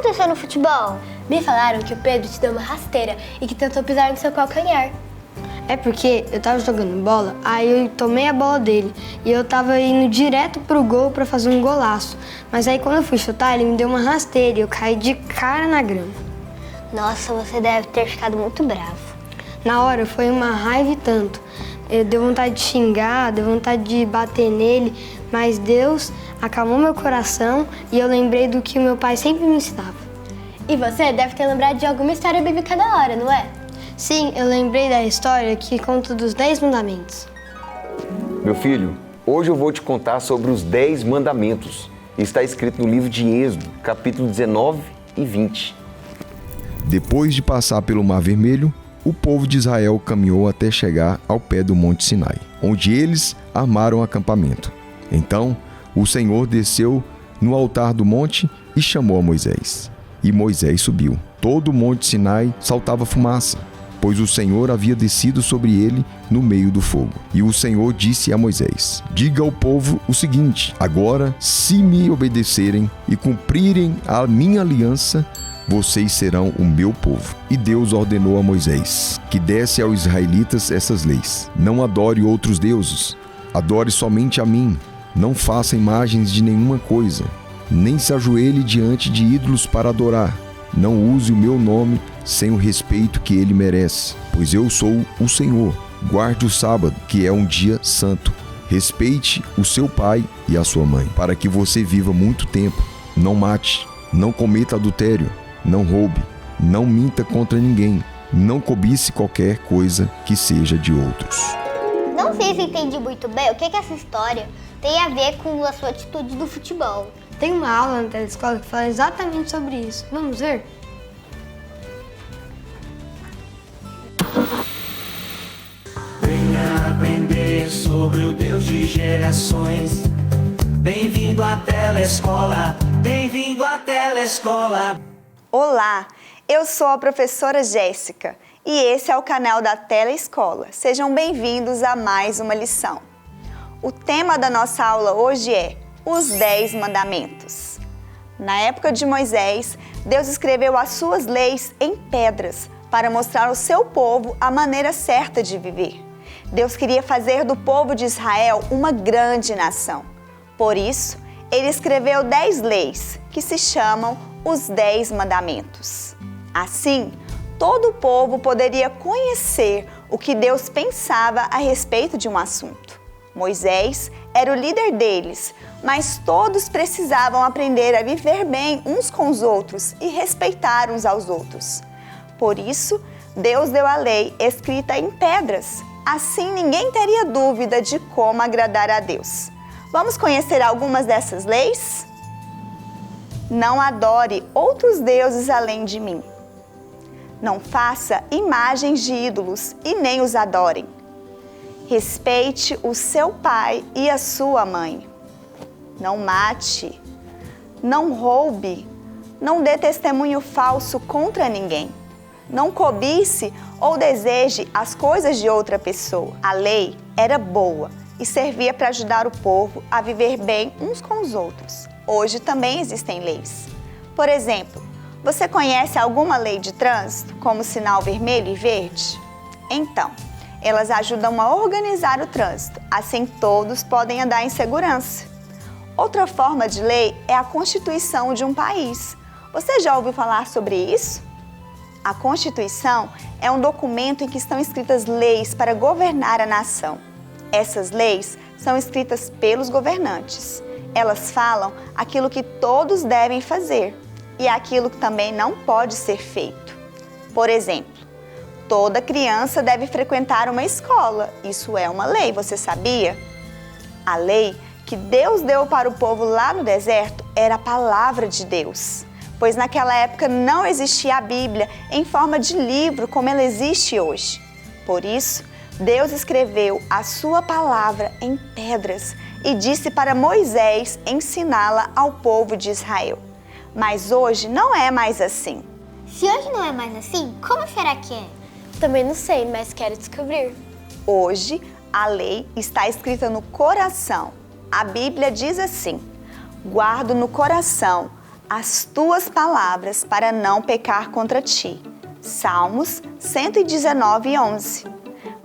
aconteceu no futebol? Me falaram que o Pedro te deu uma rasteira e que tentou pisar no seu calcanhar. É porque eu tava jogando bola, aí eu tomei a bola dele e eu tava indo direto pro gol pra fazer um golaço. Mas aí quando eu fui chutar, ele me deu uma rasteira e eu caí de cara na grama. Nossa, você deve ter ficado muito bravo. Na hora foi uma raiva e tanto. Deu vontade de xingar, deu vontade de bater nele, mas Deus acalmou meu coração e eu lembrei do que o meu pai sempre me ensinava. E você deve ter lembrado de alguma história bíblica da hora, não é? Sim, eu lembrei da história que conta dos 10 mandamentos. Meu filho, hoje eu vou te contar sobre os 10 mandamentos. Está escrito no livro de Êxodo, capítulo 19 e 20. Depois de passar pelo Mar Vermelho, o povo de Israel caminhou até chegar ao pé do Monte Sinai, onde eles armaram acampamento. Então, o Senhor desceu no altar do monte e chamou a Moisés. E Moisés subiu. Todo o Monte Sinai saltava fumaça, pois o Senhor havia descido sobre ele no meio do fogo. E o Senhor disse a Moisés: diga ao povo o seguinte: agora, se me obedecerem e cumprirem a minha aliança, vocês serão o meu povo. E Deus ordenou a Moisés que desse aos israelitas essas leis: não adore outros deuses, adore somente a mim, não faça imagens de nenhuma coisa, nem se ajoelhe diante de ídolos para adorar. Não use o meu nome sem o respeito que ele merece, pois eu sou o Senhor. Guarde o sábado, que é um dia santo. Respeite o seu pai e a sua mãe, para que você viva muito tempo. Não mate, não cometa adultério, não roube, não minta contra ninguém, não cobice qualquer coisa que seja de outros. Não sei se entendi muito bem o que essa história tem a ver com a sua atitude do futebol. Tem uma aula na telescola que fala exatamente sobre isso. Vamos ver? Venha aprender sobre o Deus de gerações. Bem-vindo à Telescola, bem-vindo à Telescola. Olá, eu sou a professora Jéssica e esse é o canal da Telescola. Sejam bem-vindos a mais uma lição. O tema da nossa aula hoje é os 10 mandamentos. Na época de Moisés, Deus escreveu as suas leis em pedras para mostrar ao seu povo a maneira certa de viver. Deus queria fazer do povo de Israel uma grande nação. Por isso, ele escreveu 10 leis, que se chamam os 10 mandamentos. Assim, todo o povo poderia conhecer o que Deus pensava a respeito de um assunto. Moisés era o líder deles, mas todos precisavam aprender a viver bem uns com os outros e respeitar uns aos outros. Por isso, Deus deu a lei escrita em pedras. Assim, ninguém teria dúvida de como agradar a Deus. Vamos conhecer algumas dessas leis? Não adore outros deuses além de mim. Não faça imagens de ídolos e nem os adorem. Respeite o seu pai e a sua mãe. Não mate. Não roube. Não dê testemunho falso contra ninguém. Não cobice ou deseje as coisas de outra pessoa. A lei era boa e servia para ajudar o povo a viver bem uns com os outros. Hoje também existem leis. Por exemplo, você conhece alguma lei de trânsito, como sinal vermelho e verde? Então, elas ajudam a organizar o trânsito, assim todos podem andar em segurança. Outra forma de lei é a Constituição de um país. Você já ouviu falar sobre isso? A Constituição é um documento em que estão escritas leis para governar a nação. Essas leis são escritas pelos governantes. Elas falam aquilo que todos devem fazer e aquilo que também não pode ser feito. Por exemplo, toda criança deve frequentar uma escola. Isso é uma lei, você sabia? A lei que Deus deu para o povo lá no deserto era a palavra de Deus, pois naquela época não existia a Bíblia em forma de livro como ela existe hoje. Por isso, Deus escreveu a sua palavra em pedras e disse para Moisés ensiná-la ao povo de Israel. Mas hoje não é mais assim. Se hoje não é mais assim, como será que é? Também não sei, mas quero descobrir. Hoje, a lei está escrita no coração. A Bíblia diz assim: guardo no coração as tuas palavras para não pecar contra ti. Salmos 119:11.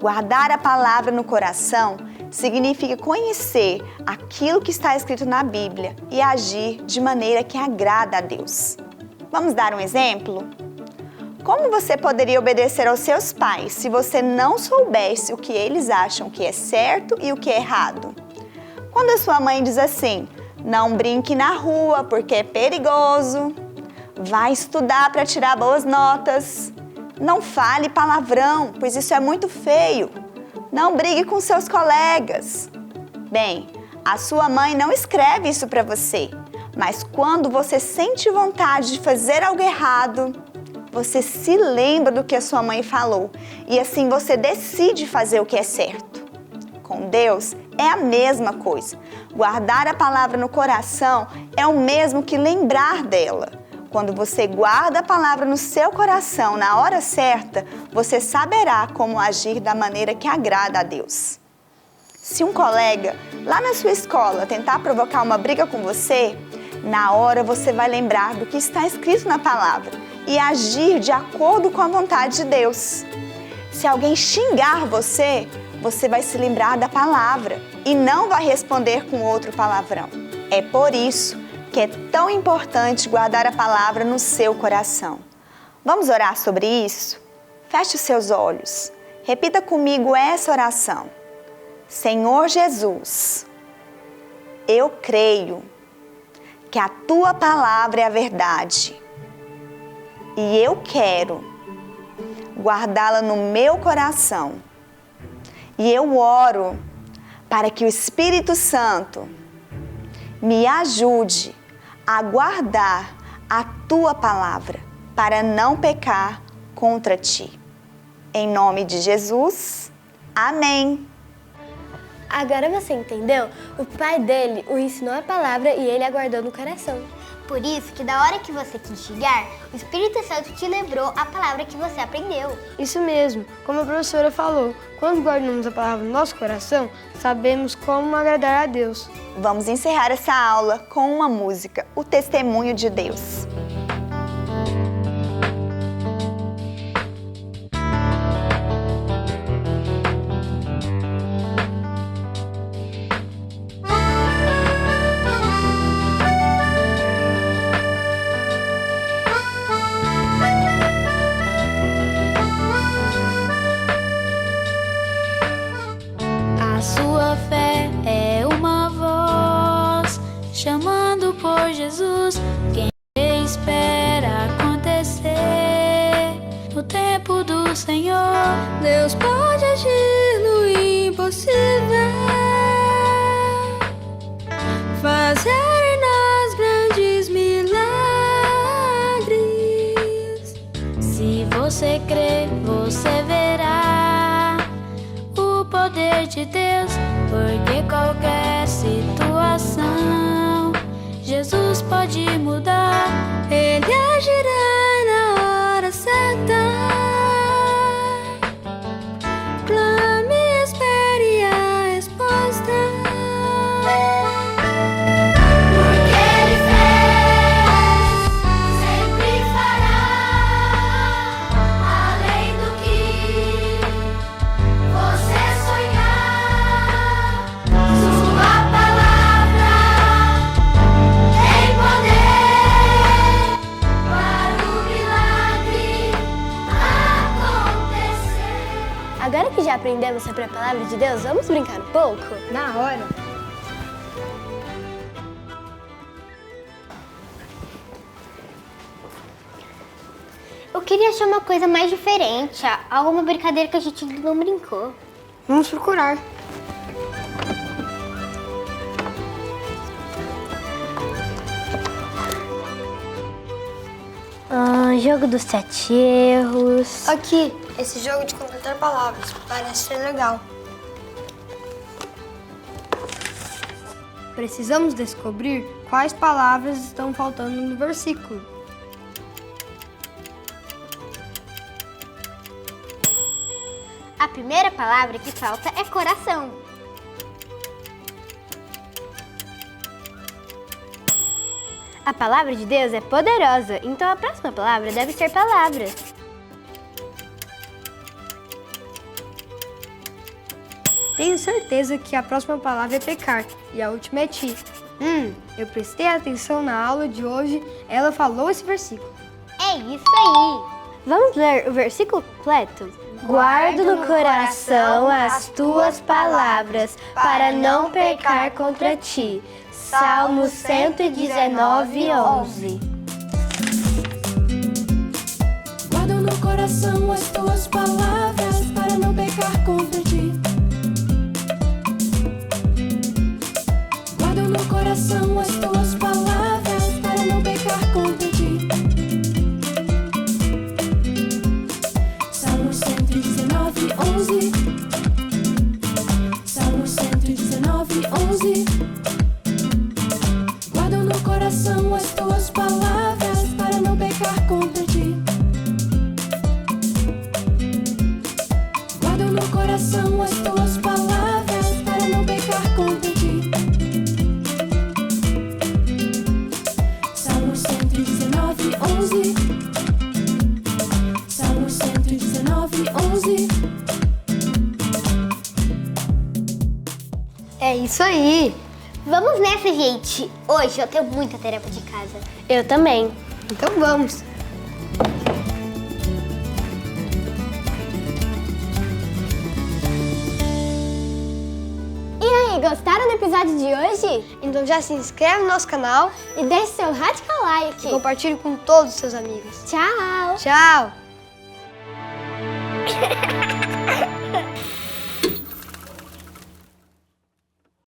Guardar a palavra no coração significa conhecer aquilo que está escrito na Bíblia e agir de maneira que agrada a Deus. Vamos dar um exemplo? Como você poderia obedecer aos seus pais se você não soubesse o que eles acham que é certo e o que é errado? Quando a sua mãe diz assim: não brinque na rua porque é perigoso, vai estudar para tirar boas notas, não fale palavrão, pois isso é muito feio, não brigue com seus colegas. Bem, a sua mãe não escreve isso para você, mas quando você sente vontade de fazer algo errado, você se lembra do que a sua mãe falou e assim você decide fazer o que é certo. Com Deus é a mesma coisa. Guardar a palavra no coração é o mesmo que lembrar dela. Quando você guarda a palavra no seu coração na hora certa, você saberá como agir da maneira que agrada a Deus. Se um colega lá na sua escola tentar provocar uma briga com você, na hora você vai lembrar do que está escrito na palavra e agir de acordo com a vontade de Deus. Se alguém xingar você, você vai se lembrar da palavra e não vai responder com outro palavrão. É por isso que é tão importante guardar a palavra no seu coração. Vamos orar sobre isso? Feche os seus olhos. Repita comigo essa oração. Senhor Jesus, eu creio que a Tua palavra é a verdade e eu quero guardá-la no meu coração. E eu oro para que o Espírito Santo me ajude a guardar a Tua palavra para não pecar contra Ti. Em nome de Jesus, amém. Agora você entendeu? O pai dele o ensinou a palavra e ele a guardou no coração. Por isso que da hora que você quis xingar, o Espírito Santo te lembrou a palavra que você aprendeu. Isso mesmo, como a professora falou, quando guardamos a palavra no nosso coração, sabemos como agradar a Deus. Vamos encerrar essa aula com uma música, O Testemunho de Deus. A sua fé é uma voz chamando por Jesus. Quem espera acontecer no tempo do Senhor, Deus pode agir no impossível, fazer nas grandes milagres. Se você crer, você verá o poder de Deus, porque qualquer situação Jesus pode mudar. Ele agirá na hora certa. Clame e espere a resposta. Porque Ele fez, sempre fará, além do que você sonhar. Sua palavra tem poder para o milagre acontecer. Agora que já aprendemos sobre a palavra de Deus, vamos brincar um pouco? Na hora, Eu queria achar uma coisa mais diferente, alguma brincadeira que a gente não brincou. vamos procurar. Jogo dos 7 erros. Aqui, esse jogo de completar palavras, parece ser legal. Precisamos descobrir quais palavras estão faltando no versículo. A primeira palavra que falta é coração. A A palavra de Deus é poderosa, então a próxima palavra deve ser palavras. Tenho certeza que a próxima palavra é pecar e a última é ti. Eu prestei atenção na aula de hoje, ela falou esse versículo. É isso aí. Vamos ler o versículo completo? Guardo no coração as tuas palavras, para não pecar contra ti. Salmo 119:11. Guardo no coração as tuas palavras para não pecar contra ti. Guardo no coração as tuas palavras para não pecar contra ti. Salmo 119:11. Salmo 119:11. Guardo no coração as tuas palavras para não pecar contra ti. Guardo no coração as tuas palavras para não pecar contra ti. Salmo 119:11. Salmo 119:11. É isso aí. Vamos nessa, gente. Hoje eu tenho muita tarefa de casa. Eu também. Então vamos. E aí, gostaram do episódio de hoje? Então já se inscreve no nosso canal E deixe seu radical like. e compartilhe com todos os seus amigos. Tchau! Tchau!